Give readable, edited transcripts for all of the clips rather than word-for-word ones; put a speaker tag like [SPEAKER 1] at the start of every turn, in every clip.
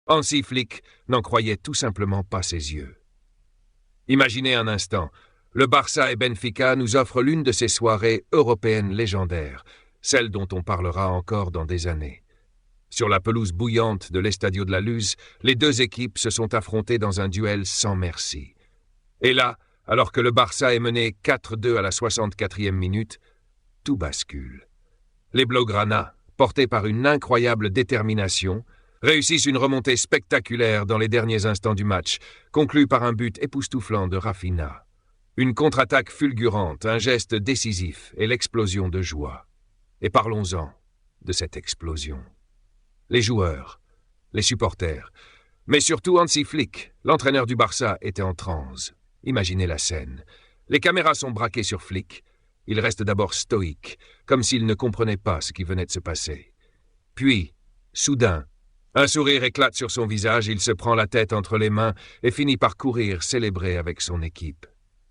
[SPEAKER 1] Hansi Flick n'en croyait tout simplement pas ses yeux. Imaginez un instant, le Barça et Benfica nous offrent l'une de ces soirées européennes légendaires, celle dont on parlera encore dans des années. Sur la pelouse bouillante de l'Estadio de la Luz, les deux équipes se sont affrontées dans un duel sans merci. Et là, alors que le Barça est mené 4-2 à la 64e minute, tout bascule. Les Blaugrana, portés par une incroyable détermination, réussissent une remontée spectaculaire dans les derniers instants du match, conclue par un but époustouflant de Rafinha. Une contre-attaque fulgurante, un geste décisif et l'explosion de joie. Et parlons-en de cette explosion. Les joueurs, les supporters, mais surtout Hansi Flick, l'entraîneur du Barça, était en transe. Imaginez la scène. Les caméras sont braquées sur Flick. Il reste d'abord stoïque, comme s'il ne comprenait pas ce qui venait de se passer. Puis, soudain, un sourire éclate sur son visage, il se prend la tête entre les mains et finit par courir célébrer avec son équipe.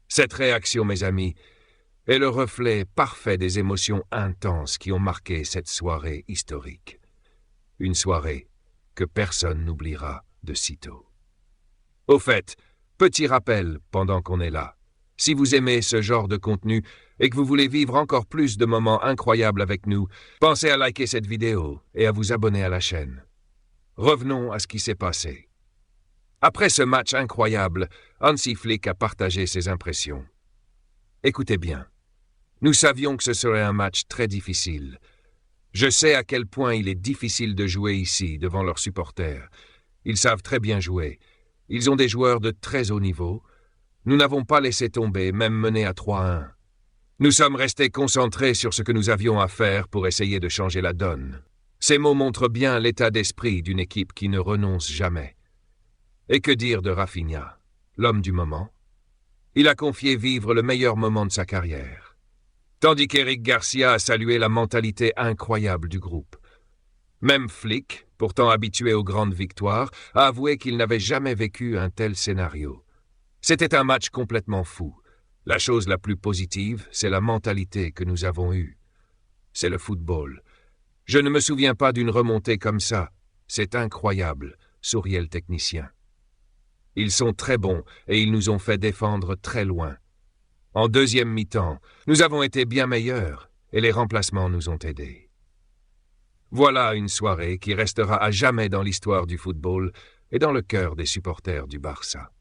[SPEAKER 1] Cette réaction, mes amis, est le reflet parfait des émotions intenses qui ont marqué cette soirée historique. Une soirée que personne n'oubliera de sitôt. Au fait, petit rappel pendant qu'on est là. Si vous aimez ce genre de contenu et que vous voulez vivre encore plus de moments incroyables avec nous, pensez à liker cette vidéo et à vous abonner à la chaîne. Revenons à ce qui s'est passé. Après ce match incroyable, Hansi Flick a partagé ses impressions. Écoutez bien. Nous savions que ce serait un match très difficile. Je sais à quel point il est difficile de jouer ici, devant leurs supporters. Ils savent très bien jouer. Ils ont des joueurs de très haut niveau. Nous n'avons pas laissé tomber, même menés à 3-1. Nous sommes restés concentrés sur ce que nous avions à faire pour essayer de changer la donne. Ces mots montrent bien l'état d'esprit d'une équipe qui ne renonce jamais. Et que dire de Rafinha, l'homme du moment? Il a confié vivre le meilleur moment de sa carrière. Tandis qu'Eric Garcia a salué la mentalité incroyable du groupe. Même Flick, pourtant habitué aux grandes victoires, a avoué qu'il n'avait jamais vécu un tel scénario. C'était un match complètement fou. La chose la plus positive, c'est la mentalité que nous avons eue. C'est le football. Je ne me souviens pas d'une remontée comme ça. C'est incroyable, souriait le technicien. Ils sont très bons et ils nous ont fait défendre très loin. En deuxième mi-temps, nous avons été bien meilleurs et les remplacements nous ont aidés. Voilà une soirée qui restera à jamais dans l'histoire du football et dans le cœur des supporters du Barça.